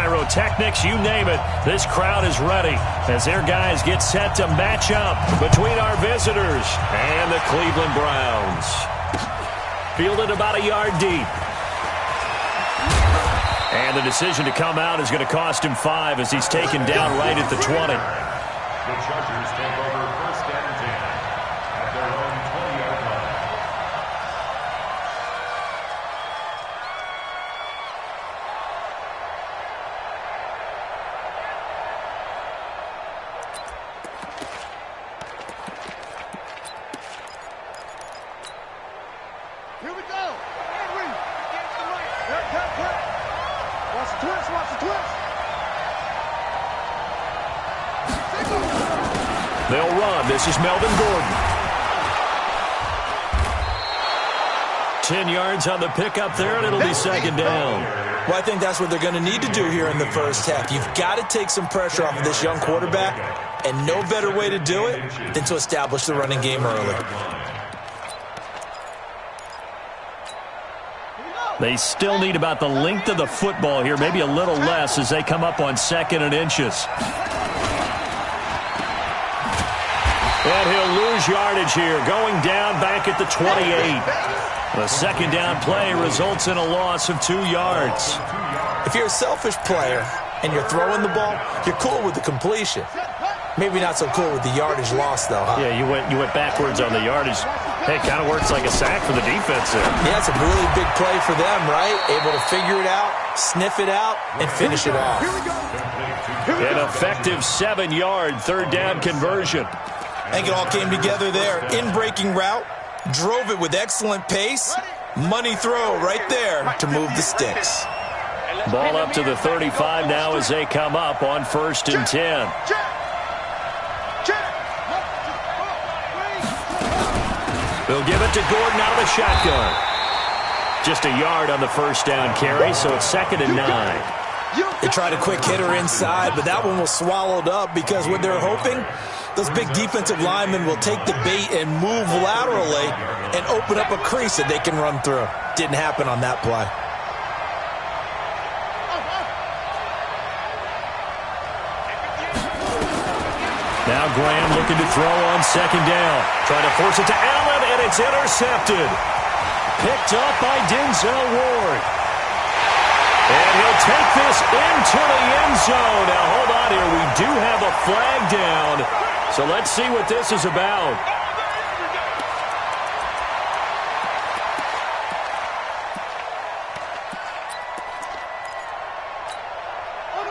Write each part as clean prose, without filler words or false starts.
pyrotechnics, you name it. This crowd is ready as their guys get set to match up between our visitors and the Cleveland Browns. Fielded about a yard deep. And the decision to come out is going to cost him 5 as he's taken down right at the 20. The Chargers take over 1st and 10 at their own 20-yard line. Here we go. Henry. Watch the twist. Watch the twist. They'll run. This is Melvin Gordon. 10 yards on the pickup there, and it'll be 2nd down. Well, I think that's what they're going to need to do here in the first half. You've got to take some pressure off of this young quarterback, and no better way to do it than to establish the running game early. They still need about the length of the football here, maybe a little less as they come up on 2nd and inches. And he'll lose yardage here, going down back at the 28. The 2nd down play results in a loss of 2 yards. If you're a selfish player and you're throwing the ball, you're cool with the completion. Maybe not so cool with the yardage loss, though, huh? Yeah, you went backwards on the yardage. Hey, it kind of works like a sack for the defense there. Yeah, it's a really big play for them, right? Able to figure it out, sniff it out, and finish it off. An effective 7-yard 3rd down conversion. I think it all came together there. In-breaking route, drove it with excellent pace. Money throw right there to move the sticks. Ball up to the 35 now as they come up on 1st and 10. They'll give it to Gordon out of the shotgun. Just a yard on the 1st down carry, so it's 2nd and 9. They tried a quick hitter inside, but that one was swallowed up because what they're hoping, those big defensive linemen will take the bait and move laterally and open up a crease that they can run through. Didn't happen on that play. Now Graham looking to throw on 2nd down. Trying to force it to Allen, and it's intercepted. Picked up by Denzel Ward. And he'll take this into the end zone. Now, hold on here. We do have a flag down. So let's see what this is about.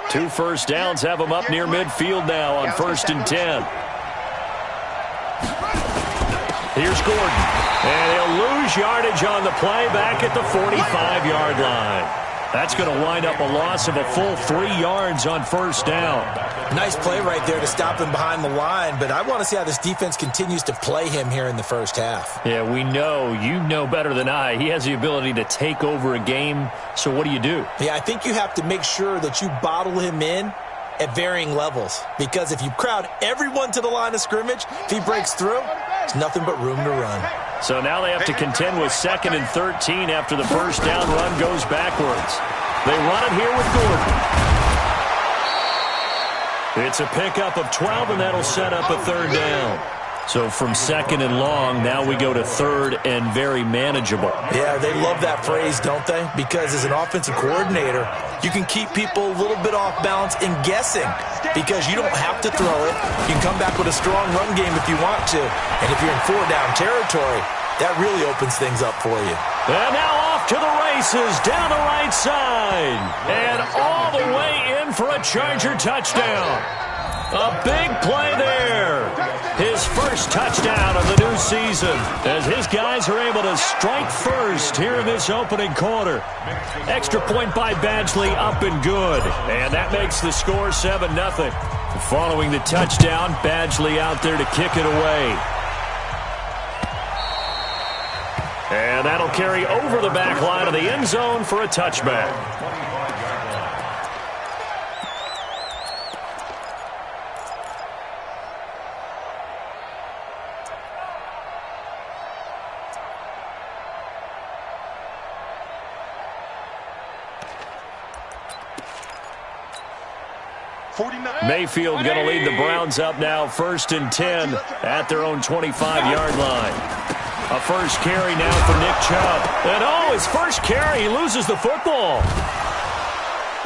Two 1st downs have them up near midfield now on 1st and 10. Here's Gordon. And he'll lose yardage on the play back at the 45-yard line. That's going to wind up a loss of a full 3 yards on 1st down. Nice play right there to stop him behind the line, but I want to see how this defense continues to play him here in the first half. Yeah, we know. You know better than I. He has the ability to take over a game, so what do you do? Yeah, I think you have to make sure that you bottle him in at varying levels, because if you crowd everyone to the line of scrimmage, if he breaks through, there's nothing but room to run. So now they have to contend with 2nd and 13 after the 1st down run goes backwards. They run it here with Gordon. It's a pickup of 12, and that'll set up a 3rd down. So from 2nd and long, now we go to 3rd and very manageable. Yeah, they love that phrase, don't they? Because as an offensive coordinator, you can keep people a little bit off balance and guessing because you don't have to throw it. You can come back with a strong run game if you want to. And if you're in 4-down territory, that really opens things up for you. And now off to the races down the right side. And all the way in for a Charger touchdown. A big play there. His first touchdown of the new season as his guys are able to strike first here in this opening quarter. Extra point by Badgley up and good. And that makes the score 7-0. Following the touchdown, Badgley out there to kick it away. And that'll carry over the back line of the end zone for a touchback. Mayfield going to lead the Browns up now, 1st and 10 at their own 25-yard line. A first carry now for Nick Chubb. And his first carry, he loses the football.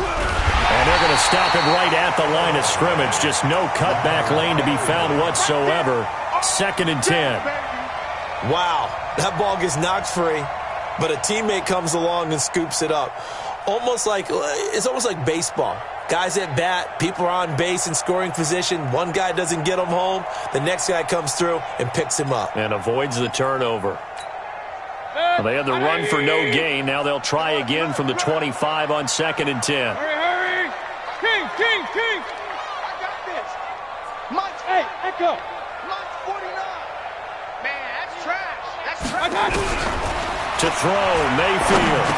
And they're going to stop him right at the line of scrimmage. Just no cutback lane to be found whatsoever. 2nd and 10. Wow, that ball gets knocked free, but a teammate comes along and scoops it up. It's almost like baseball. Guys at bat, people are on base in scoring position. One guy doesn't get him home. The next guy comes through and picks him up. And avoids the turnover. Well, they had the run for no gain. Now they'll try again from the 25 on 2nd and 10. Hurry! King! I got this. Mike's, hey, echo. Mike's 49. Man, that's trash. I got it. To throw, Mayfield.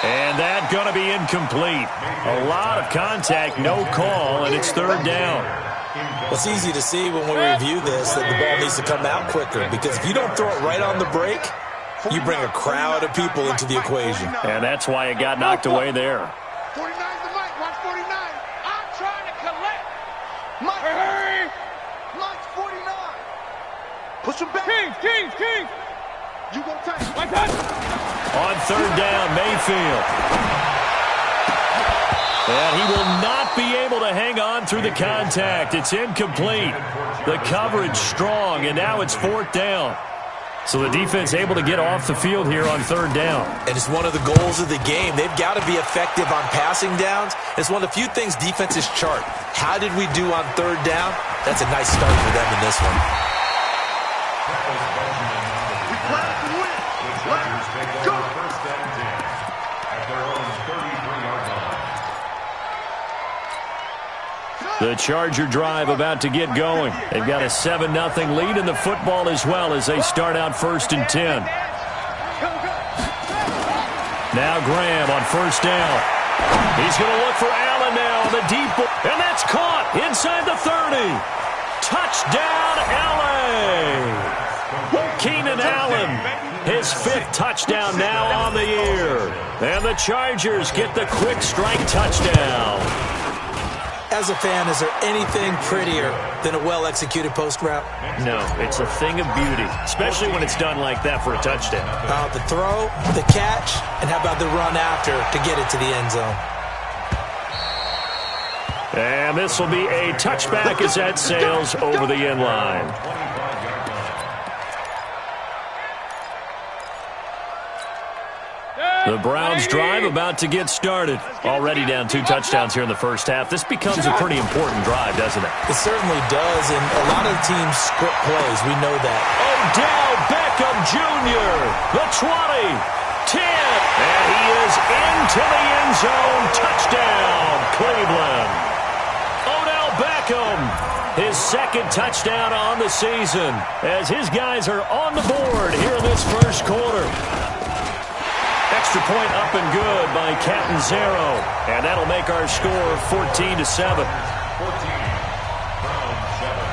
And that's going to be incomplete. A lot of contact, no call, and it's 3rd down. Well, it's easy to see when we review this that the ball needs to come out quicker, because if you don't throw it right on the break, you bring a crowd of people into the equation. And that's why it got knocked away there. 49's the Mike. Watch 49. I'm trying to collect. Mike, hurry. Mike's 49. Push him back. King. You go tight. Like that. On 3rd down, Mayfield. And he will not be able to hang on through the contact. It's incomplete. The coverage strong, and now it's 4th down. So the defense able to get off the field here on 3rd down. And it's one of the goals of the game. They've got to be effective on passing downs. It's one of the few things defenses chart. How did we do on 3rd down? That's a nice start for them in this one. The Charger drive about to get going. They've got a 7-0 lead in the football as well as they start out 1st and 10. Now Graham on 1st down. He's going to look for Allen now on the deep ball. And that's caught inside the 30. Touchdown, L.A. Keenan Allen, his 5th touchdown now on the year. And the Chargers get the quick strike touchdown. As a fan, is there anything prettier than a well-executed post route? No, it's a thing of beauty, especially when it's done like that for a touchdown. The throw, the catch, and how about the run after to get it to the end zone? And this will be a touchback as that sails over the end line. The Browns drive about to get started. Already down 2 touchdowns here in the first half. This becomes a pretty important drive, doesn't it? It certainly does, and a lot of teams script plays. We know that. Odell Beckham Jr., the 20, 10, and he is into the end zone. Touchdown, Cleveland. Odell Beckham, his 2nd touchdown on the season, as his guys are on the board here in this first quarter. Extra point up and good by Catanzaro. And that'll make our score 14-7.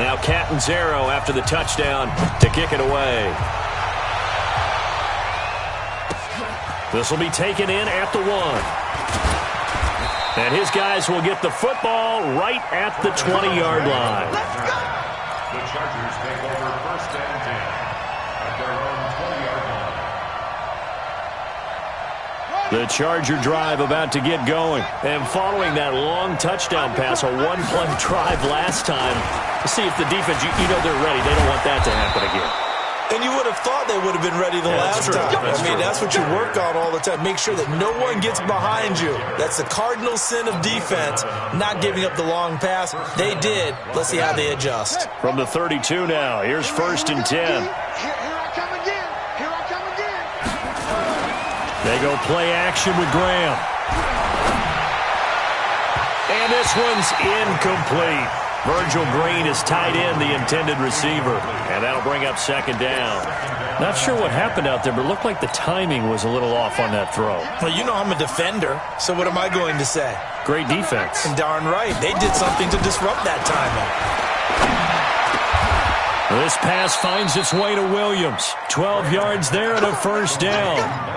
Now Catanzaro after the touchdown to kick it away. This will be taken in at the 1. And his guys will get the football right at the 20-yard line. The Chargers take over 1st and 10 at their own 20-yard line. The Charger drive about to get going. And following that long touchdown pass, a 1-play drive last time, to see if the defense, you know they're ready. They don't want that to happen again. And you would have thought they would have been ready the last time. That's what you work on all the time. Make sure that no one gets behind you. That's the cardinal sin of defense, not giving up the long pass. They did. Let's see how they adjust. From the 32 now, here's 1st and 10. Here I come again. They go play action with Graham. And this one's incomplete. Virgil Green is tied in, the intended receiver. And that'll bring up 2nd down. Not sure what happened out there, but it looked like the timing was a little off on that throw. Well, you know I'm a defender, so what am I going to say? Great defense. And darn right, they did something to disrupt that timing. This pass finds its way to Williams. 12 yards there and a 1st down.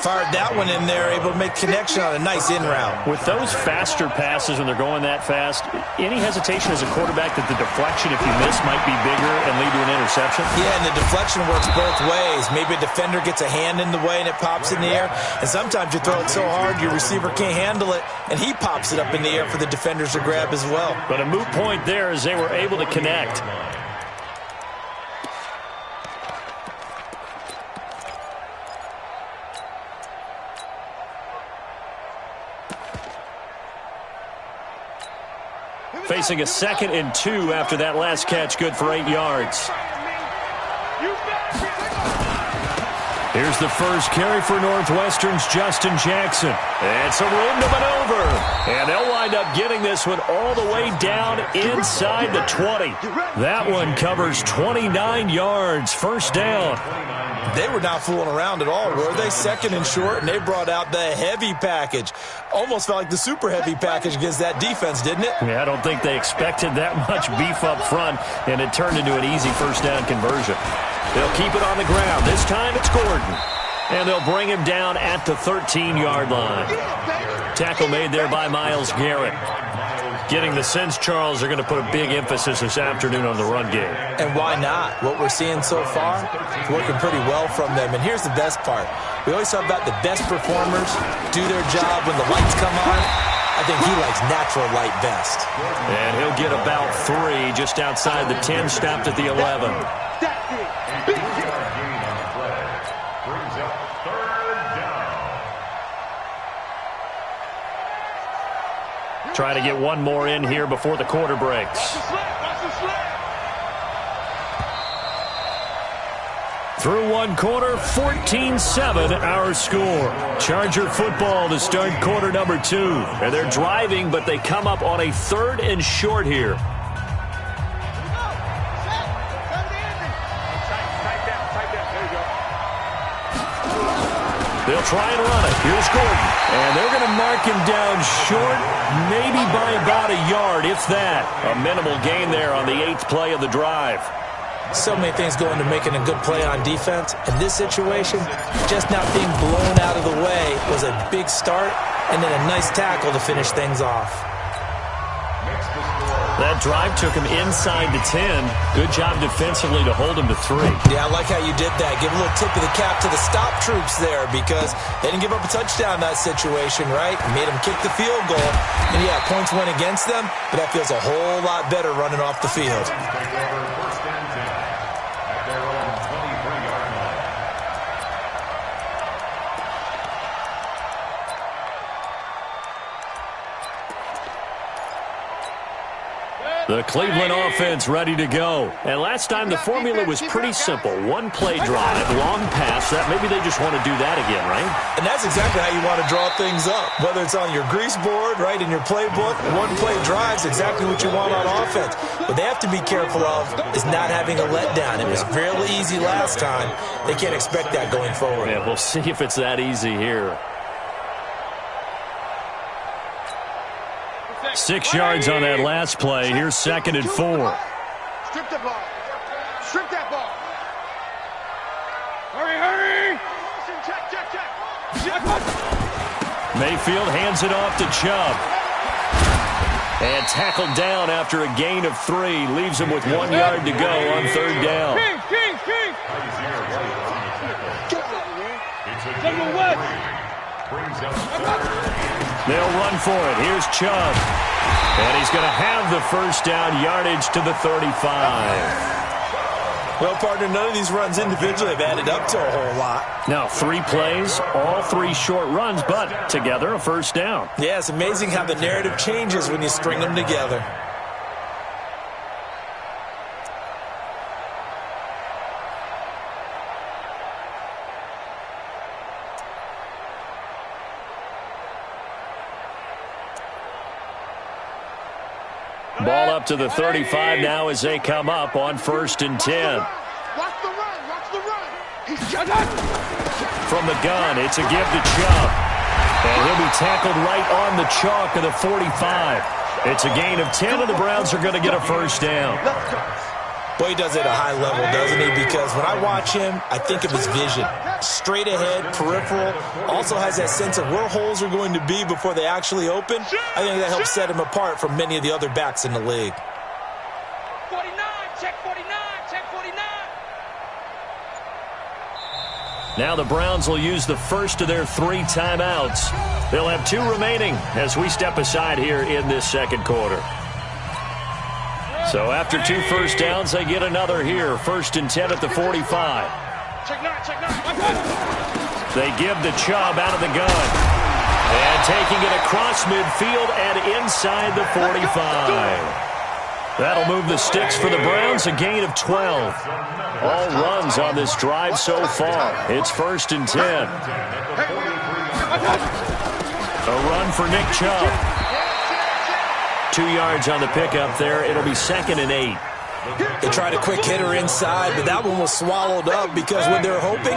Fired that one in there, able to make connection on a nice in route. With those faster passes when they're going that fast, any hesitation as a quarterback that the deflection, if you miss, might be bigger and lead to an interception? Yeah, and the deflection works both ways. Maybe a defender gets a hand in the way and it pops in the air. And sometimes you throw it so hard your receiver can't handle it, and he pops it up in the air for the defenders to grab as well. But a moot point there as they were able to connect. Facing a 2nd and 2 after that last catch, good for 8 yards. Here's the first carry for Northwestern's Justin Jackson. And some room to maneuver. And they'll wind up getting this one all the way down inside the 20. That one covers 29 yards, first down. They were not fooling around at all, were they? 2nd and short, and they brought out the heavy package. Almost felt like the super heavy package against that defense, didn't it? Yeah, I don't think they expected that much beef up front, and it turned into an easy first down conversion. They'll keep it on the ground. This time it's Gordon. And they'll bring him down at the 13-yard line. Tackle made there by Myles Garrett. Getting the sense, Charles, they're going to put a big emphasis this afternoon on the run game. And why not? What we're seeing so far is working pretty well from them. And here's the best part. We always talk about the best performers do their job when the lights come on. I think he likes natural light best. And he'll get about 3 just outside the 10, stopped at the 11. Trying to get one more in here before the quarter breaks. Through one quarter, 14-7 our score. Charger football to start quarter number 2. And they're driving, but they come up on a 3rd and short here. They'll try and run it. Here's Gordon. And they're going to mark him down short, maybe by about a yard, if that. A minimal gain there on the 8th play of the drive. So many things go into making a good play on defense. In this situation, just not being blown out of the way was a big start, and then a nice tackle to finish things off. That drive took him inside the 10. Good job defensively to hold him to 3. Yeah, I like how you did that. Give a little tip of the cap to the stop troops there because they didn't give up a touchdown in that situation, right? Made them kick the field goal. And, yeah, points went against them, but that feels a whole lot better running off the field. The Cleveland offense ready to go. And last time the formula was pretty simple. One play drive, long pass. That maybe they just want to do that again, right? And that's exactly how you want to draw things up. Whether it's on your grease board, right, in your playbook, one play drive's exactly what you want on offense. What they have to be careful of is not having a letdown. It was fairly easy last time. They can't expect that going forward. Yeah, we'll see if it's that easy here. 6 yards on that last play. Here's 2nd and 4. Strip the ball. Strip that ball. Hurry, hurry. Check. Mayfield hands it off to Chubb. And tackled down after a gain of 3. Leaves him with 1 yard to go on 3rd down. King. They'll run for it. Here's Chubb. And he's going to have the first down, yardage to the 35. Well, partner, none of these runs individually have added up to a whole lot. Now, 3 plays, all 3 short runs, but together a first down. Yeah, it's amazing how the narrative changes when you string them together. Ball up to the 35 now as they come up on 1st and 10. Watch the run. He's From the gun, it's a give to Chubb. And he'll be tackled right on the chalk of the 45. It's a gain of 10, and the Browns are going to get a first down. Boy, he does it at a high level, doesn't he? Because when I watch him, I think of his vision. Straight ahead, peripheral. Also has that sense of where holes are going to be before they actually open. I think that helps set him apart from many of the other backs in the league. 49, check 49, check 49. Now the Browns will use the first of their 3 timeouts. They'll have 2 remaining as we step aside here in this second quarter. So after 2 first downs, they get another here. 1st and 10 at the 45. They give to Chubb out of the gun. And taking it across midfield and inside the 45. That'll move the sticks for the Browns, a gain of 12. All runs on this drive so far. It's 1st and 10. A run for Nick Chubb. 2 yards on the pickup there. It'll be 2nd and 8. They tried a quick hitter inside, but that one was swallowed up because when they're hoping,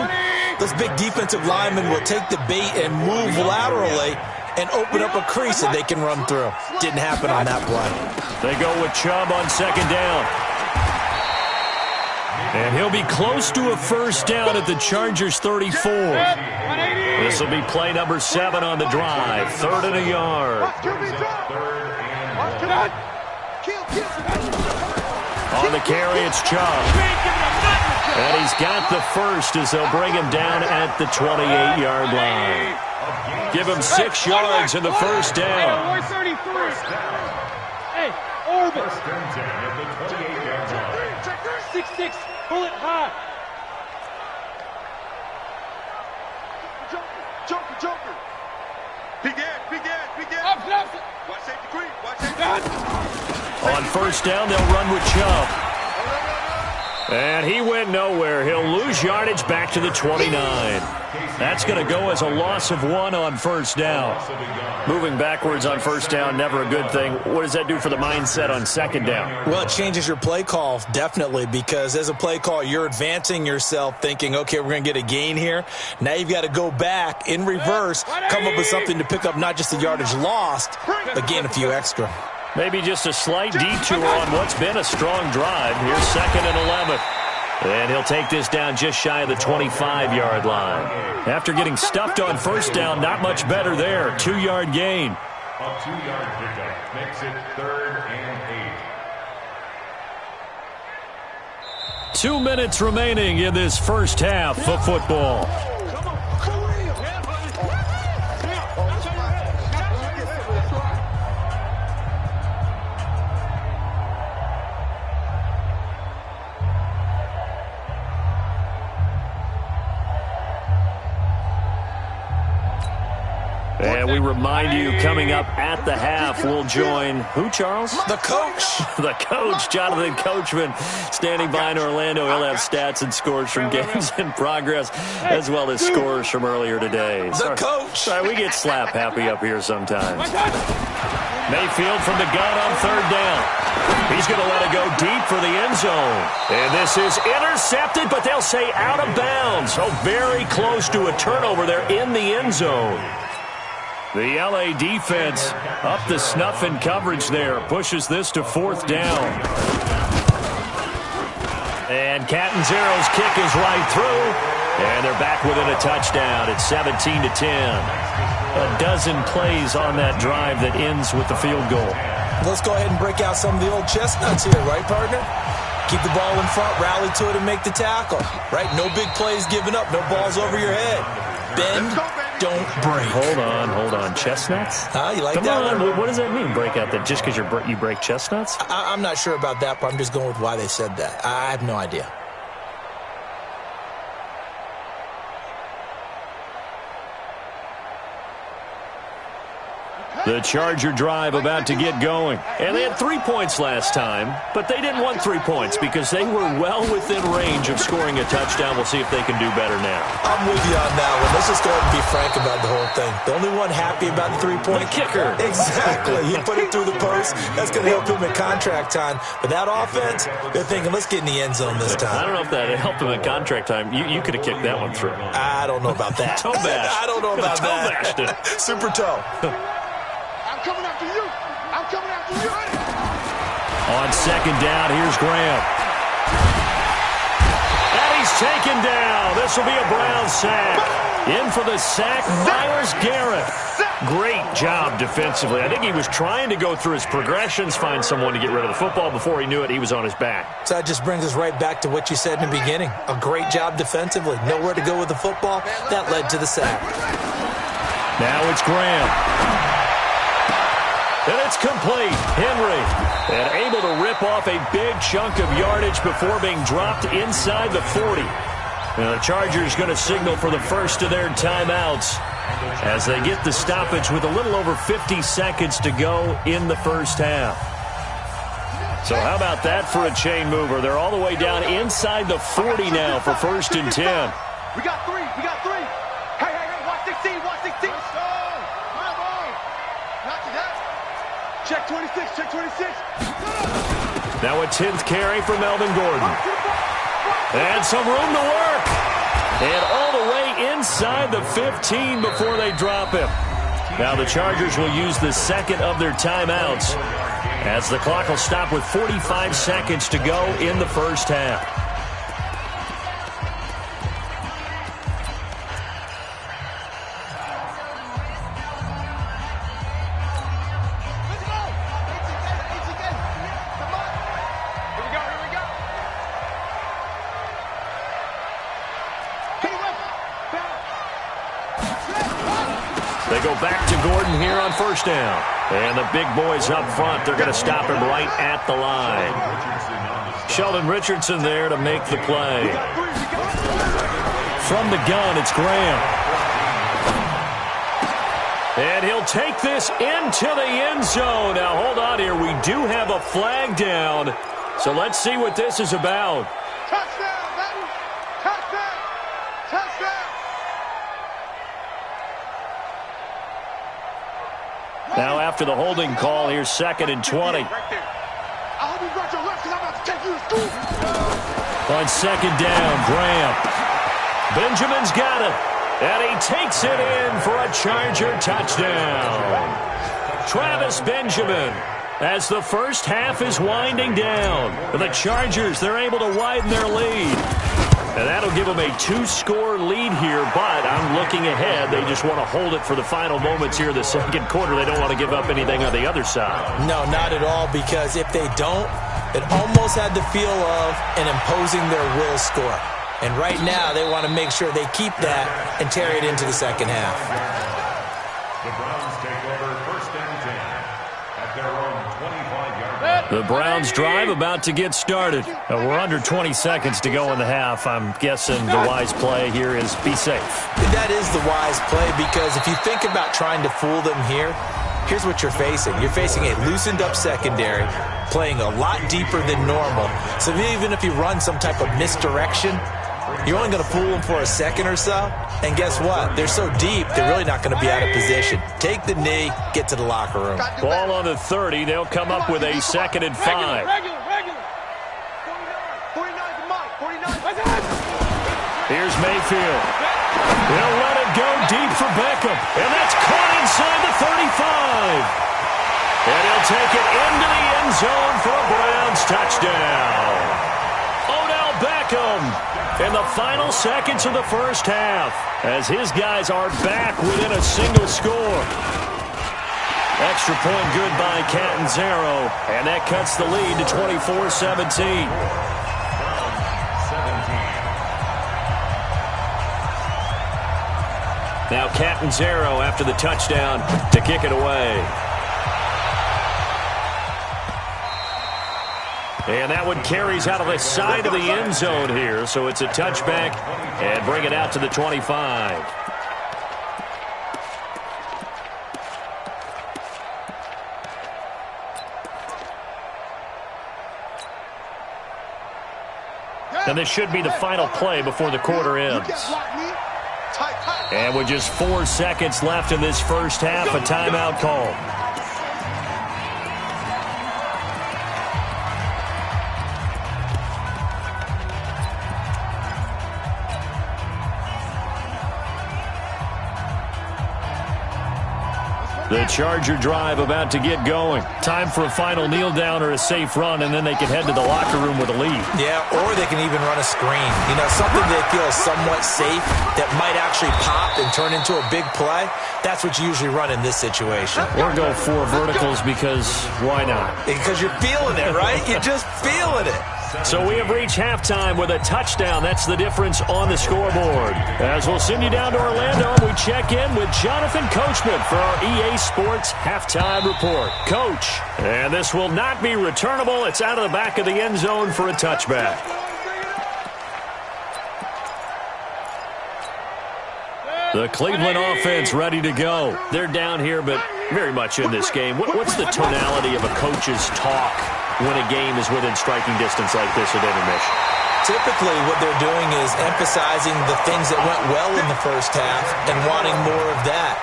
those big defensive linemen will take the bait and move laterally and open up a crease that they can run through. Didn't happen on that play. They go with Chubb on 2nd down. And he'll be close to a first down at the Chargers 34. This will be play number 7 on the drive. 3rd and a yard. On the carry, it's Chubb. And he's got the first as they'll bring him down at the 28-yard line. Give him 6 yards in the first down. Hey, Orbit. 6-6, pull it high. Joker. Big end. Watch safety green, watch safety. On first down, they'll run with Chubb. And he went nowhere. He'll lose yardage back to the 29. That's going to go as a loss of 1 on first down. Moving backwards on first down, never a good thing. What does that do for the mindset on 2nd down? Well, it changes your play call, definitely, because as a play call, you're advancing yourself thinking, okay, we're going to get a gain here. Now you've got to go back in reverse, come up with something to pick up not just the yardage lost, but gain a few extra. Maybe just a slight detour on what's been a strong drive. Here's 2nd and 11. And he'll take this down just shy of the 25-yard line. After getting stuffed on first down, not much better there. 2-yard gain. A 2-yard pickup makes it 3rd and 8. 2 minutes remaining in this first half of football. And we remind you, coming up at the half, we'll join who, Charles? The coach. The coach, Jonathan Coachman, standing by in Orlando. He'll have stats and scores from games in progress, as well as scores from earlier today. The coach. Sorry, we get slap happy up here sometimes. Mayfield from the gun on 3rd down. He's going to let it go deep for the end zone. And this is intercepted, but they'll say out of bounds. So very close to a turnover there in the end zone. The LA defense up the snuff in coverage there. Pushes this to 4th down. And Catanzaro's kick is right through. And they're back within a touchdown. It's 17-10. A dozen plays on that drive that ends with the field goal. Let's go ahead and break out some of the old chestnuts here, right, partner? Keep the ball in front, rally to it, and make the tackle. Right? No big plays given up. No balls over your head. Bend, don't break. Hold on. Chestnuts? You like Come that on. one? What does that mean, break out that just because you break chestnuts? I'm not sure about that, but I'm just going with why they said that. I have no idea. The Charger drive about to get going. And they had 3 points last time, but they didn't want 3 points because they were well within range of scoring a touchdown. We'll see if they can do better now. I'm with you on that one. Let's just go ahead and be frank about the whole thing. The only one happy about the 3-point kicker. Exactly. He put it through the post. That's going to help him at contract time. But that offense, they're thinking, let's get in the end zone this time. I don't know if that helped him at contract time. You could have kicked that one through. I don't know about that. Toe bash. I don't know about toe bashed it. Super toe. Coming after you. I'm coming after you. On 2nd down, here's Graham. taken down. This will be a Brown sack. In for the sack, Myles Garrett. Great job defensively. I think he was trying to go through his progressions, find someone to get rid of the football. Before he knew it, he was on his back. So that just brings us right back to what you said in the beginning. A great job defensively. Nowhere to go with the football. That led to the sack. Now it's Graham. And it's complete. Henry. And able to rip off a big chunk of yardage before being dropped inside the 40. Now the Chargers going to signal for the first of their timeouts as they get the stoppage with a little over 50 seconds to go in the first half. So how about that for a chain mover? They're all the way down inside the 40 now for 1st and 10. We got three. Hey, watch 16, watch 16. Check 26. Now a 10th carry for Melvin Gordon. And some room to work. And all the way inside the 15 before they drop him. Now the Chargers will use the second of their timeouts as the clock will stop with 45 seconds to go in the first half. They go back to Gordon here on 1st down. And the big boys up front, they're going to stop him right at the line. Sheldon Richardson there to make the play. From the gun, it's Graham. And he'll take this into the end zone. Now, hold on here. We do have a flag down. So let's see what this is about. Touchdown, baby! Touchdown! Now after the holding call, here's 2nd and 20. I hope you brought your left because I'm about to take you to school. On 2nd down, Graham. Benjamin's got it. And he takes it in for a Charger touchdown. Travis Benjamin, as the first half is winding down. The Chargers, they're able to widen their lead. And that'll give them a 2-score lead here, but I'm looking ahead. They just want to hold it for the final moments here in the second quarter. They don't want to give up anything on the other side. No, not at all, because if they don't, it almost had the feel of an imposing their will score. And right now, they want to make sure they keep that and carry it into the second half. The Browns take over 1st and 10 at their own 25-yard line. The Browns drive about to get started. We're under 20 seconds to go in the half. I'm guessing the wise play here is be safe. That is the wise play, because if you think about trying to fool them here, here's what you're facing. You're facing a loosened-up secondary, playing a lot deeper than normal. So even if you run some type of misdirection, you're only going to fool them for a second or so. And guess what? They're so deep, they're really not going to be out of position. Take the knee, get to the locker room. Ball on the 30. They'll come up with a 2nd and 5. Regular. 49 for Mike. 49. Here's Mayfield. They'll let it go deep for Beckham. And that's caught inside the 35. And he'll take it into the end zone for a Browns touchdown. Odell Beckham in the final seconds of the first half as his guys are back within a single score. Extra point good by Catanzaro, and that cuts the lead to 24-17. Now Catanzaro after the touchdown to kick it away. And that one carries out of the side of the end zone here. So it's a touchback and bring it out to the 25. And this should be the final play before the quarter ends. And with just 4 seconds left in this first half, a timeout call. The Charger drive about to get going. Time for a final kneel down or a safe run, and then they can head to the locker room with a lead. Yeah, or they can even run a screen. You know, something they feel is somewhat safe that might actually pop and turn into a big play. That's what you usually run in this situation. Or go 4 verticals because why not? Because you're feeling it, right? You're just feeling it. So we have reached halftime with a touchdown. That's the difference on the scoreboard. As we'll send you down to Orlando, we check in with Jonathan Coachman for our EA Sports Halftime Report. Coach, and this will not be returnable. It's out of the back of the end zone for a touchback. The Cleveland offense ready to go. They're down here, but very much in this game. What's the tonality of a coach's talk when a game is within striking distance like this at intermission? Typically, what they're doing is emphasizing the things that went well in the first half and wanting more of that.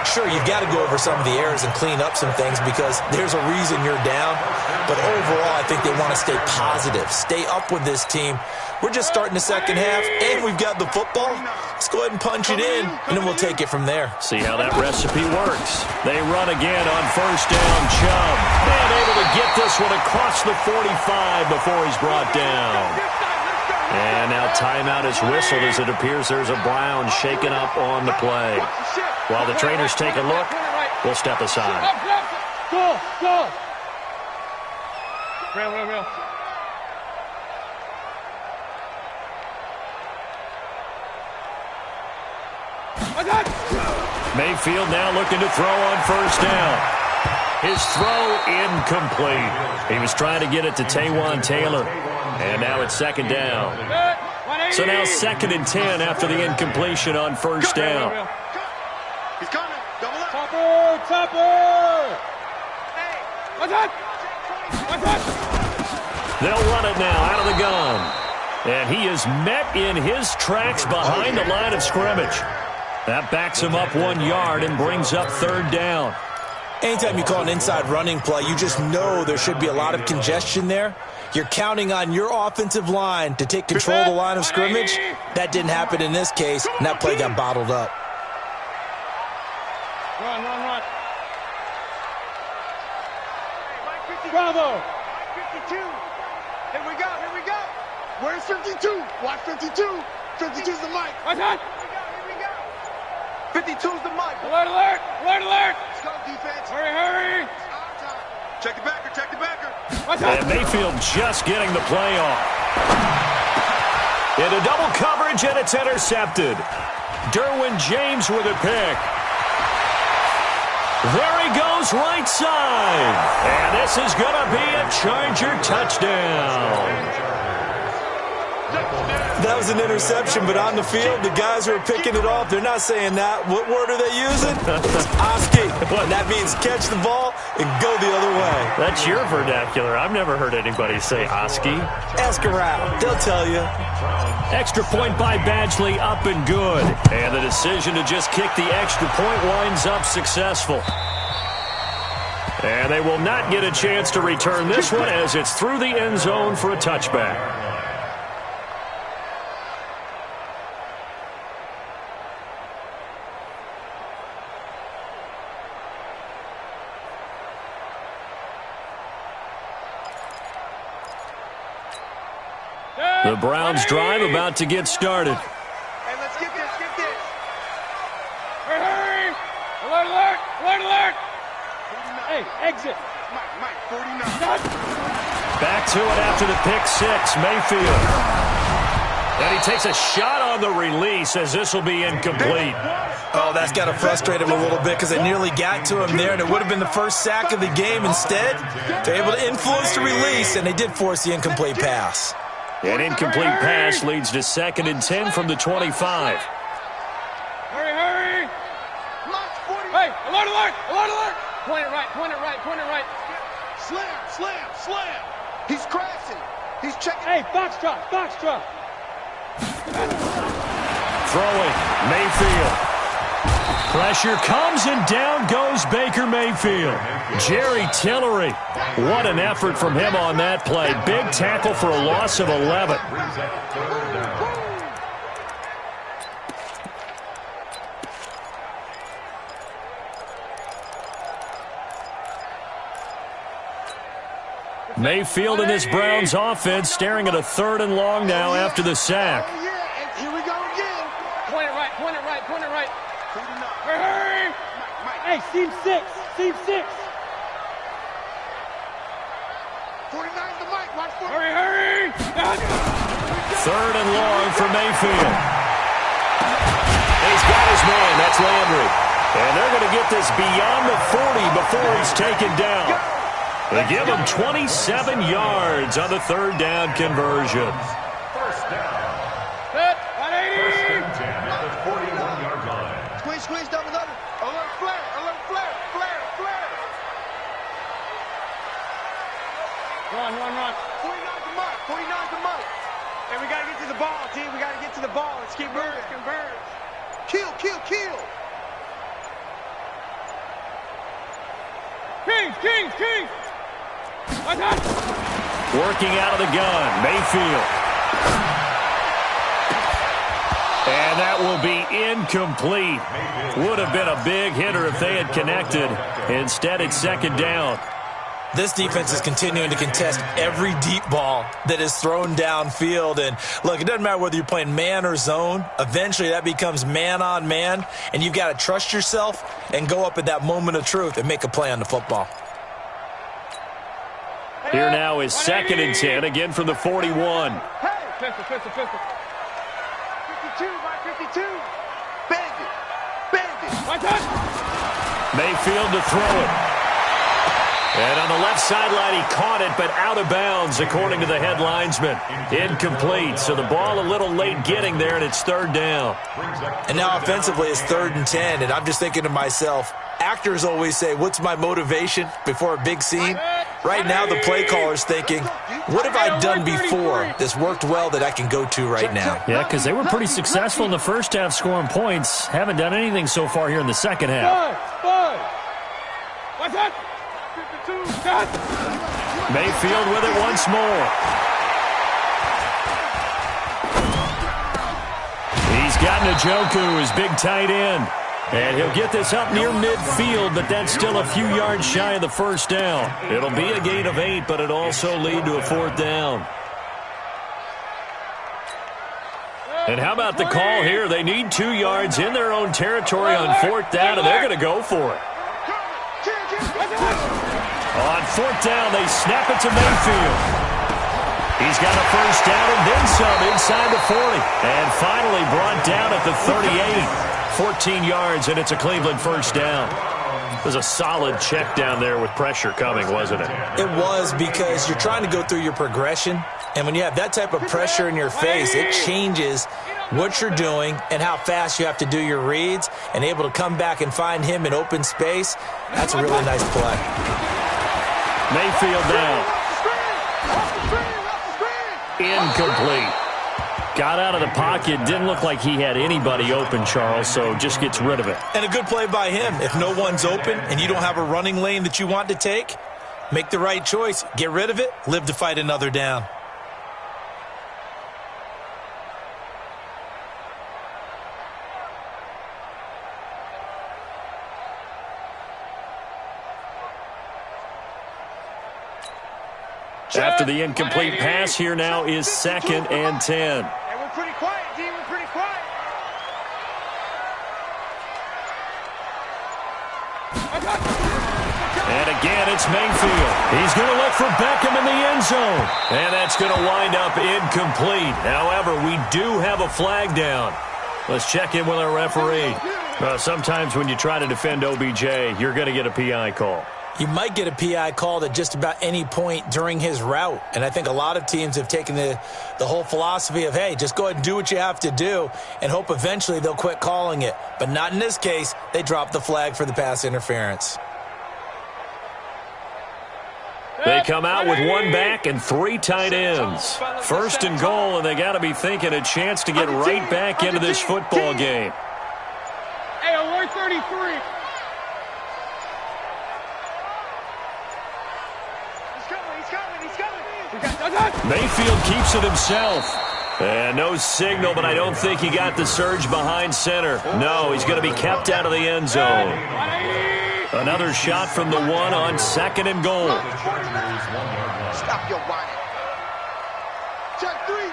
Sure, you've got to go over some of the errors and clean up some things because there's a reason you're down. But overall, I think they want to stay positive, stay up with this team. We're just starting the second half, and we've got the football. Let's go ahead and punch it in, and then we'll take it from there. See how that recipe works. They run again on first down. Chubb, and able to get this one across the 45 before he's brought down. And now timeout is whistled as it appears there's a Brown shaken up on the play. While the trainers take a look, we'll step aside. Go, go. Real. Mayfield now looking to throw on first down. His throw incomplete. He was trying to get it to Taywan Taylor. And now it's second down. So now 2nd and 10 after the incompletion on first down. He's coming. Double up. Topper. They'll run it now out of the gun. And he is met in his tracks behind the line of scrimmage. That backs him up 1 yard and brings up third down. Anytime you call an inside running play, you just know there should be a lot of congestion there. You're counting on your offensive line to take control of the line of scrimmage. That didn't happen in this case, and that play got bottled up. Run. Bravo. 52. Here we go. Where's 52? Watch 52. 52's the mic. Here we go. 52's the mic. Alert. Let's go, defense. Hurry. Check the backer. And Mayfield just getting the play off. Into double coverage, and it's intercepted. Derwin James with a pick. There he goes right side. And this is going to be a Charger touchdown. That was an interception, but on the field, the guys who are picking it off, they're not saying that. What word are they using? It's Oski. And that means catch the ball and go the other way. That's your vernacular. I've never heard anybody say Oski. Ask around. They'll tell you. Extra point by Badgley, up and good. And the decision to just kick the extra point winds up successful. And they will not get a chance to return this one as it's through the end zone for a touchback. The Browns drive about to get started. Hey, let's get this. Hurry. Alert. Hey, exit. Mike, 49. Back to it after the pick six, Mayfield. And he takes a shot on the release as this will be incomplete. Oh, that's got to frustrate him a little bit because they nearly got to him there, and it would have been the first sack of the game. Instead, they're able to influence the release, and they did force the incomplete pass. An incomplete pass leads to 2nd and 10 from the 25. Hurry. Hey, alert. Point it right. Slam. He's crashing. He's checking. Hey, Foxtrot. Throwing, Mayfield. Pressure comes and down goes Baker Mayfield. Jerry Tillery. What an effort from him on that play. Big tackle for a loss of 11. Mayfield and this Browns offense staring at a 3rd and long now after the sack. Oh, yeah. And here we go again. Point it right, point it right, point it right. Hurry. Hey, seam 6, seam 6. 49's the mic. Watch for Hurry, hurry. 3rd and long for Mayfield. He's got his man. That's Landry. And they're going to get this beyond the 40 before he's taken down. They give him 27 yards on the 3rd down conversion. First down. Set. First and 10 at the 41-yard line. Squeeze down another. Alert flare. Flare. Run. 49's the mic. Hey, we got to get to the ball, team. We got to get to the ball. Let's keep moving. Converge. Kill. Kings. Attack. Working out of the gun, Mayfield. And that will be incomplete. Would have been a big hitter if they had connected. Instead, it's 2nd down. This defense is continuing to contest every deep ball that is thrown downfield. And look, it doesn't matter whether you're playing man or zone. Eventually, that becomes man on man. And you've got to trust yourself and go up at that moment of truth and make a play on the football. Here now is 2nd and 10, again from the 41. Pistol. 52, Mike, 52. Bandit. My touch. Mayfield to throw it. And on the left sideline, he caught it, but out of bounds, according to the head linesman. Incomplete, so the ball a little late getting there, and it's 3rd down. And now offensively, it's 3rd and 10, and I'm just thinking to myself, actors always say, what's my motivation before a big scene? Right now, the play caller's thinking, what have I done before that's worked well that I can go to right now? Yeah, because they were pretty successful in the first half scoring points. Haven't done anything so far here in the second half. Five. What's that? 52. Cut. Mayfield with it once more. He's got Njoku, his big tight end. And he'll get this up near midfield, but that's still a few yards shy of the 1st down. It'll be a gain of 8, but it'll also lead to a 4th down. And how about the call here? They need 2 yards in their own territory on 4th down, and they're going to go for it. On 4th down, they snap it to Mayfield. He's got a 1st down and then some inside the 40. And finally brought down at the 38. 14 yards, and it's a Cleveland 1st down. It was a solid check down there with pressure coming, wasn't it? It was, because you're trying to go through your progression, and when you have that type of pressure in your face, it changes what you're doing and how fast you have to do your reads, and able to come back and find him in open space. That's a really nice play. Mayfield down. Incomplete. Got out of the pocket. Didn't look like he had anybody open, Charles, so just gets rid of it. And a good play by him. If no one's open and you don't have a running lane that you want to take, make the right choice. Get rid of it. Live to fight another down. After the incomplete pass, here now is 2nd and 10. Hey, we're pretty quiet, D. We're pretty quiet. And again, it's Mayfield. He's going to look for Beckham in the end zone. And that's going to wind up incomplete. However, we do have a flag down. Let's check in with our referee. Sometimes when you try to defend OBJ, you're going to get a PI call. You might get a PI called at just about any point during his route. And I think a lot of teams have taken the whole philosophy of, hey, just go ahead and do what you have to do and hope eventually they'll quit calling it. But not in this case. They dropped the flag for the pass interference. They come out with 1 back and 3 tight ends. 1st and goal, and they got to be thinking a chance to get right back into this football game. Hey, alert 33. Mayfield keeps it himself. And no signal, but I don't think he got the surge behind center. No, he's going to be kept out of the end zone. Another shot from the one on 2nd and goal. Stop your whining. Check three.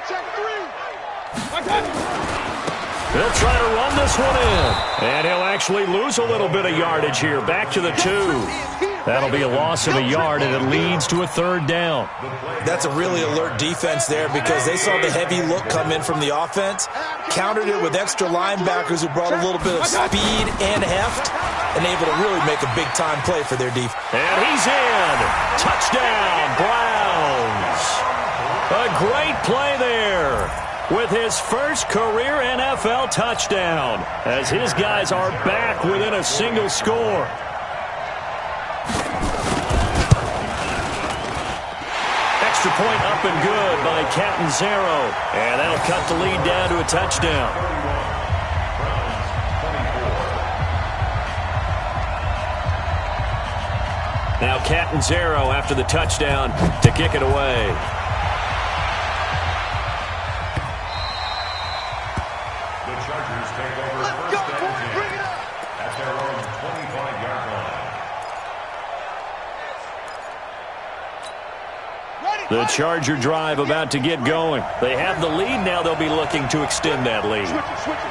He'll try to run this one in. And he'll actually lose a little bit of yardage here. Back to the 2. That'll be a loss of a yard, and it leads to a 3rd down. That's a really alert defense there because they saw the heavy look come in from the offense, countered it with extra linebackers who brought a little bit of speed and heft, and able to really make a big-time play for their defense. And he's in. Touchdown, Browns. A great play there with his first career NFL touchdown as his guys are back within a single score. Extra point up and good by Catanzaro. And that'll cut the lead down to a touchdown. Now Catanzaro after the touchdown to kick it away. The Chargers take over first and 10 at their own 25-yard line. The Charger drive about to get going. They have the lead now. They'll be looking to extend that lead.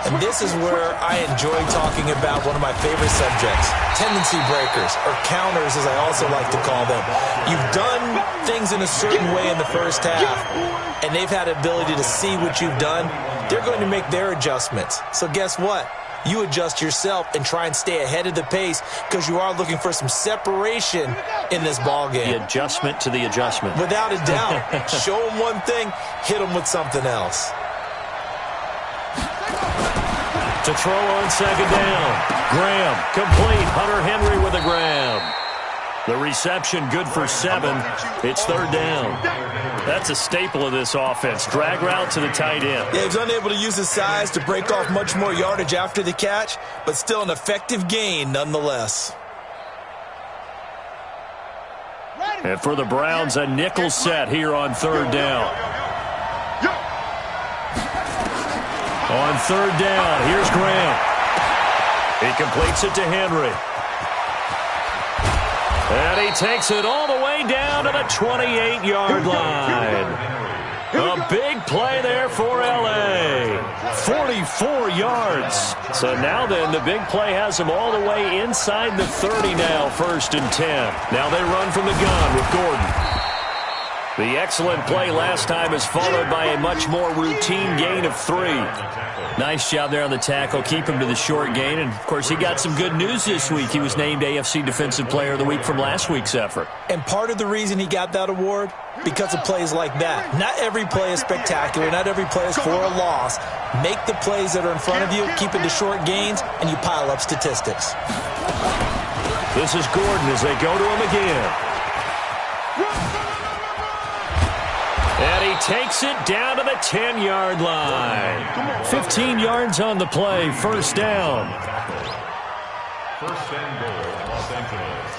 And this is where I enjoy talking about one of my favorite subjects, tendency breakers, or counters as I also like to call them. You've done things in a certain way in the first half, and they've had the ability to see what you've done. They're going to make their adjustments. So guess what? You adjust yourself and try and stay ahead of the pace because you are looking for some separation in this ball game. The adjustment to the adjustment. Without a doubt. Show them one thing, hit them with something else. To throw on 2nd down. Graham, complete. Hunter Henry with a grab. The reception good for 7. It's 3rd down. That's a staple of this offense. Drag route to the tight end. Yeah, he's unable to use his size to break off much more yardage after the catch, but still an effective gain nonetheless. And for the Browns, a nickel set here on 3rd down. On 3rd down, here's Graham. He completes it to Henry. And he takes it all the way down to the 28-yard line. A big play there for L.A. 44 yards. So now then, the big play has them all the way inside the 30 now, 1st and 10. Now they run from the gun with Gordon. The excellent play last time is followed by a much more routine gain of 3. Nice job there on the tackle. Keep him to the short gain. And, of course, he got some good news this week. He was named AFC Defensive Player of the Week from last week's effort. And part of the reason he got that award, because of plays like that. Not every play is spectacular. Not every play is for a loss. Make the plays that are in front of you, keep it to short gains, and you pile up statistics. This is Gordon as they go to him again. And he takes it down to the 10-yard line. 15 yards on the play, 1st down. 1st and goal, Los Angeles.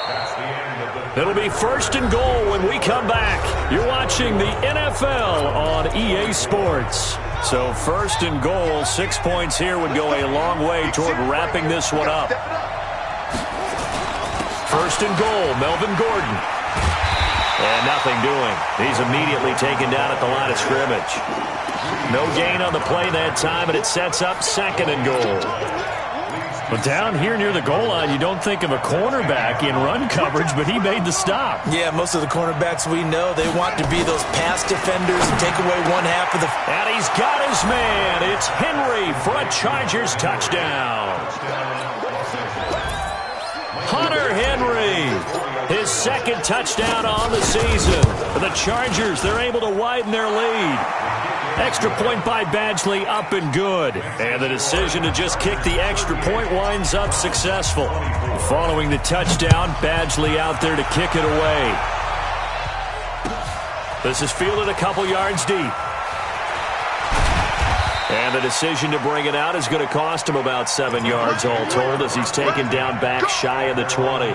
That's the end of the... It'll be 1st and goal when we come back. You're watching the NFL on EA Sports. So 1st and goal, 6 points here would go a long way toward wrapping this one up. 1st and goal, Melvin Gordon. And nothing doing. He's immediately taken down at the line of scrimmage. No gain on the play that time, and it sets up 2nd and goal. But down here near the goal line, you don't think of a cornerback in run coverage, but he made the stop. Yeah, most of the cornerbacks we know, they want to be those pass defenders and take away one half of the... And he's got his man. It's Henry for a Chargers touchdown. Hunter Henry. His 2nd touchdown on the season. For the Chargers, they're able to widen their lead. Extra point by Badgley, up and good. And the decision to just kick the extra point winds up successful. Following the touchdown, Badgley out there to kick it away. This is fielded a couple yards deep. And the decision to bring it out is going to cost him about 7 yards all told as he's taken down back shy of the 20.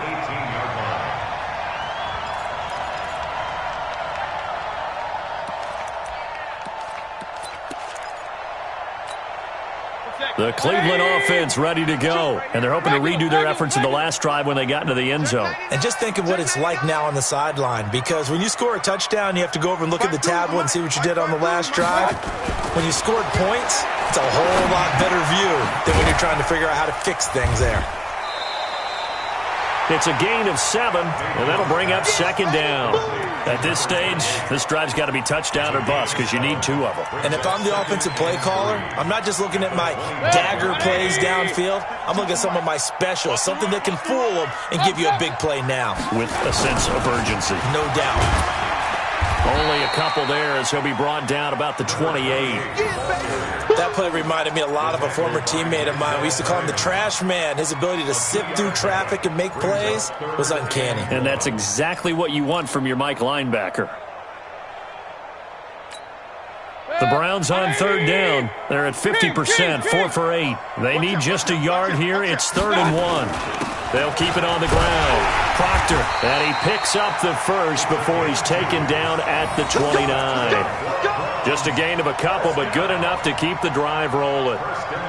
The Cleveland offense ready to go, and they're hoping to redo their efforts in the last drive when they got into the end zone. And just think of what it's like now on the sideline, because when you score a touchdown, you have to go over and look at the tablet and see what you did on the last drive. When you scored points, it's a whole lot better view than when you're trying to figure out how to fix things there. It's a gain of 7, and that'll bring up second down. At this stage, this drive's got to be touchdown or bust because you need 2 of them. And if I'm the offensive play caller, I'm not just looking at my dagger plays downfield. I'm looking at some of my specials, something that can fool them and give you a big play now. With a sense of urgency. No doubt. Only a couple there as he'll be brought down about the 28. That play reminded me a lot of a former teammate of mine. We used to call him the trash man. His ability to sift through traffic and make plays was uncanny. And that's exactly what you want from your Mike linebacker. The Browns on third down. They're at 50%, 4 for 8. They need just a yard here. It's 3rd and 1. They'll keep it on the ground. Proctor, and he picks up the first before he's taken down at the 29. Just a gain of a couple, but good enough to keep the drive rolling.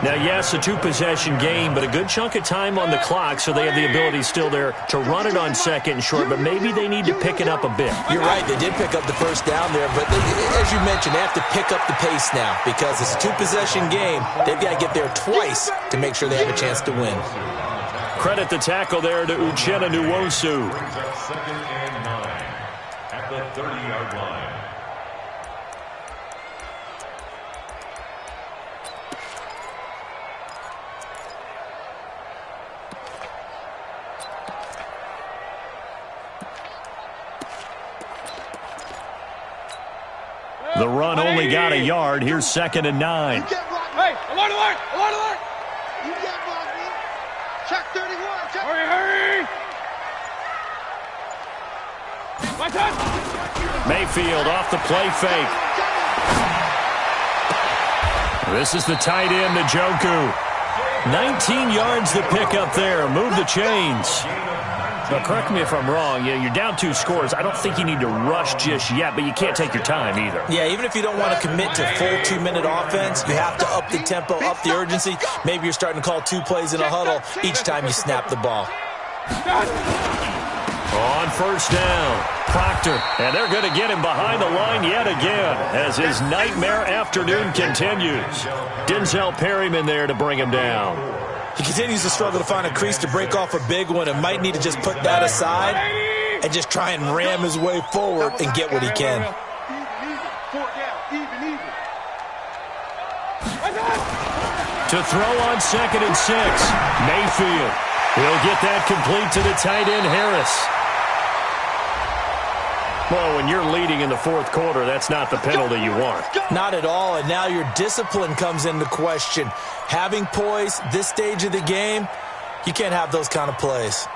Now, yes, a 2-possession game, but a good chunk of time on the clock, so they have the ability still there to run it on second and short, but maybe they need to pick it up a bit. You're right, they did pick up the first down there, but as you mentioned, they have to pick up the pace now because it's a 2-possession game. They've got to get there twice to make sure they have a chance to win. Credit the tackle there to Uchenna Nwosu. Brings up 2nd and 9 at the 30-yard line. The run only got a yard. Here's 2nd and 9. Hey, alert, alert, alert, alert. You got Bosby. Check 31. Check. Hurry. Watch out. Mayfield off the play fake. This is the tight end, Njoku. 19 yards to pick up there. Move the chains. Now, correct me if I'm wrong. You're down 2 scores. I don't think you need to rush just yet, but you can't take your time either. Yeah, even if you don't want to commit to full 2-minute offense, you have to up the tempo, up the urgency. Maybe you're starting to call 2 plays in a huddle each time you snap the ball. On first down, Proctor, and they're going to get him behind the line yet again as his nightmare afternoon continues. Denzel Perryman there to bring him down. He continues to struggle to find a crease to break off a big one and might need to just put that aside and just try and ram his way forward and get what he can. To throw on 2nd and 6, Mayfield. He'll get that complete to the tight end, Harris. Well, when you're leading in the 4th quarter, that's not the penalty you want. Not at all, and now your discipline comes into question. Having poise this stage of the game, you can't have those kind of plays.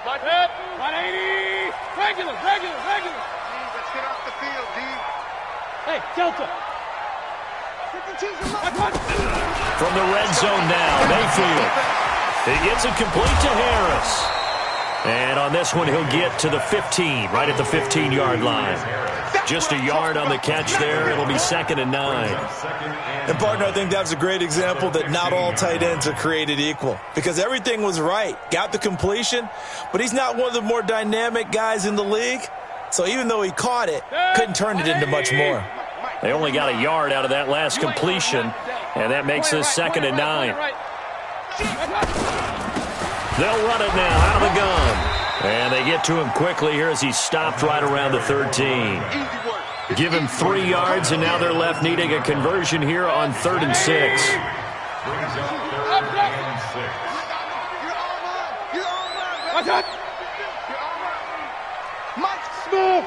180. Regular. Let's get off the field, D. Hey, Delta. From the red zone now, Mayfield. He gets it complete to Harris. And on this one, he'll get to the 15, right at the 15-yard line. Just a yard on the catch there. It'll be 2nd and 9. And, partner, I think that's a great example that not all tight ends are created equal because everything was right. Got the completion, but he's not one of the more dynamic guys in the league. So even though he caught it, couldn't turn it into much more. They only got a yard out of that last completion, and that makes this 2nd and 9. They'll run it now out of the gun. And they get to him quickly here as he's stopped right around the 13. Give him 3 yards, and now they're left needing a conversion here on 3rd and 6. Brings up 3rd and 6. Watch out. Mike Smith.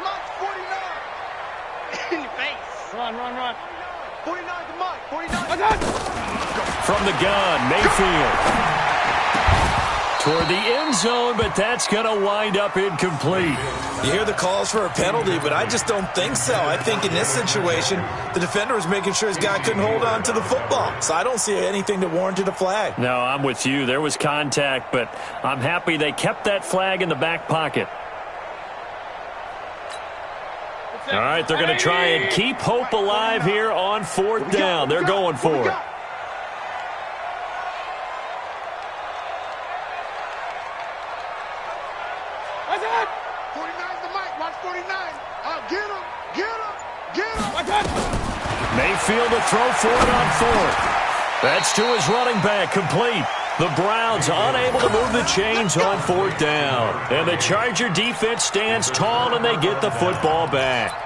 Mike 49. In your face. Run. 49 to Mike. 49. Watch out. From the gun, Mayfield. Toward the end zone, but that's going to wind up incomplete. You hear the calls for a penalty, but I just don't think so. I think in this situation, the defender was making sure his guy couldn't hold on to the football. So I don't see anything that warranted a flag. No, I'm with you. There was contact, but I'm happy they kept that flag in the back pocket. All right, they're going to try and keep hope alive here on 4th down. They're going for it. Mayfield to throw for it on 4th. That's to his running back, complete. The Browns unable to move the chains on 4th down. And the Charger defense stands tall, and they get the football back.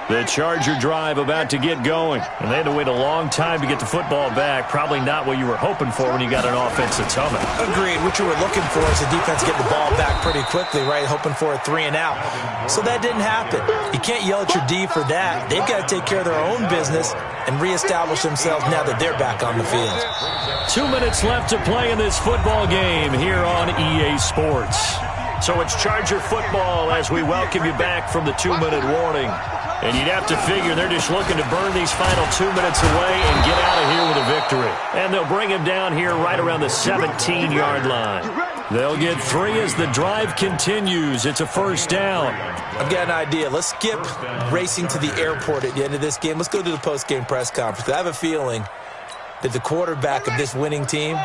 The Charger drive about to get going. And they had to wait a long time to get the football back. Probably not what you were hoping for when you got an offense that's humming. Agreed. What you were looking for is the defense get the ball back pretty quickly, right? Hoping for a 3 and out. So that didn't happen. You can't yell at your D for that. They've got to take care of their own business and reestablish themselves now that they're back on the field. 2 minutes left to play in this football game here on EA Sports. So it's Charger football as we welcome you back from the 2-minute warning. And you'd have to figure they're just looking to burn these final 2 minutes away and get out of here with a victory. And they'll bring him down here right around the 17-yard line. They'll get 3 as the drive continues. It's a 1st down. I've got an idea. Let's skip racing to the airport at the end of this game. Let's go to the post-game press conference. I have a feeling that the quarterback of this winning team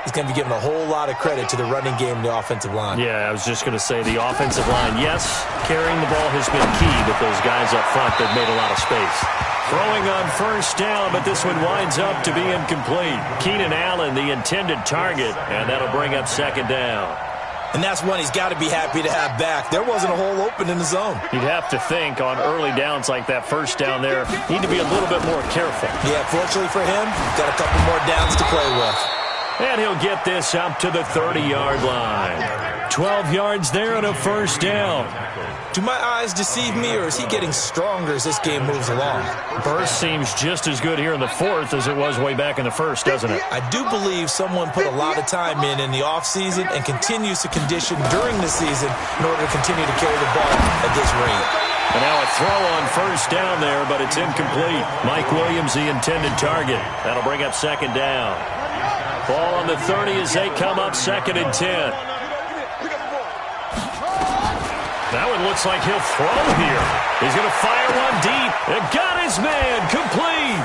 is going to be given a whole lot of credit to the running game and the offensive line. Yeah, I was just going to say the offensive line, yes, carrying the ball has been key, but those guys up front, they've made a lot of space. Throwing on 1st down, but this one winds up to be incomplete. Keenan Allen, the intended target, and that'll bring up 2nd down. And that's one he's got to be happy to have back. There wasn't a hole open in the zone. You'd have to think on early downs like that 1st down there, need to be a little bit more careful. Yeah, fortunately for him, got a couple more downs to play with. And he'll get this up to the 30-yard line. 12 yards there and a 1st down. Do my eyes deceive me, or is he getting stronger as this game moves along? Burst seems just as good here in the 4th as it was way back in the 1st, doesn't it? I do believe someone put a lot of time in the offseason and continues to condition during the season in order to continue to carry the ball at this rate. And now a throw on 1st down there, but it's incomplete. Mike Williams, the intended target. That'll bring up 2nd down. Ball on the 30 as they come up 2nd and 10. That one looks like he'll throw here. He's going to fire one deep. And got his man complete.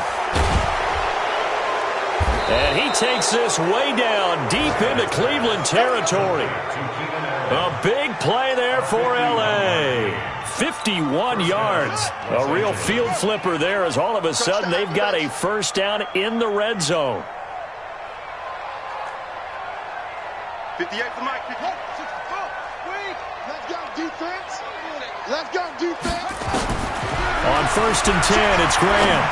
And he takes this way down deep into Cleveland territory. A big play there for L.A. 51 yards. A real field flipper there as all of a sudden they've got a 1st down in the red zone. 58 for Mike. Let's go, defense. Let's go, defense. On 1st and 10, it's Graham.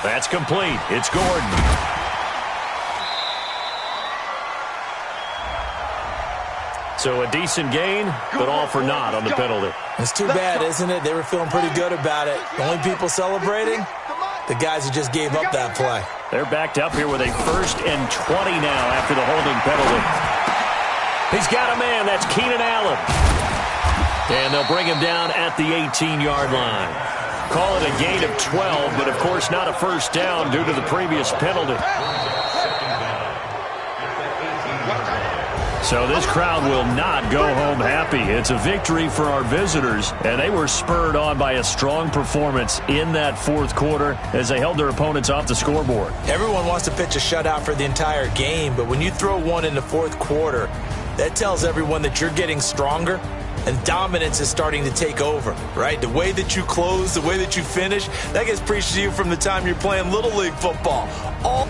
That's complete. It's Gordon. So a decent gain, but all for naught on the penalty. It's too bad, isn't it? They were feeling pretty good about it. The only people celebrating, the guys who just gave up that play. They're backed up here with a 1st and 20 now after the holding penalty. He's got a man. That's Keenan Allen. And they'll bring him down at the 18-yard line. Call it a gain of 12, but of course not a 1st down due to the previous penalty. So this crowd will not go home happy. It's a victory for our visitors, and they were spurred on by a strong performance in that 4th quarter as they held their opponents off the scoreboard. Everyone wants to pitch a shutout for the entire game, but when you throw one in the 4th quarter, that tells everyone that you're getting stronger and dominance is starting to take over, right? The way that you close, the way that you finish, that gets preached to you from the time you're playing Little League football. All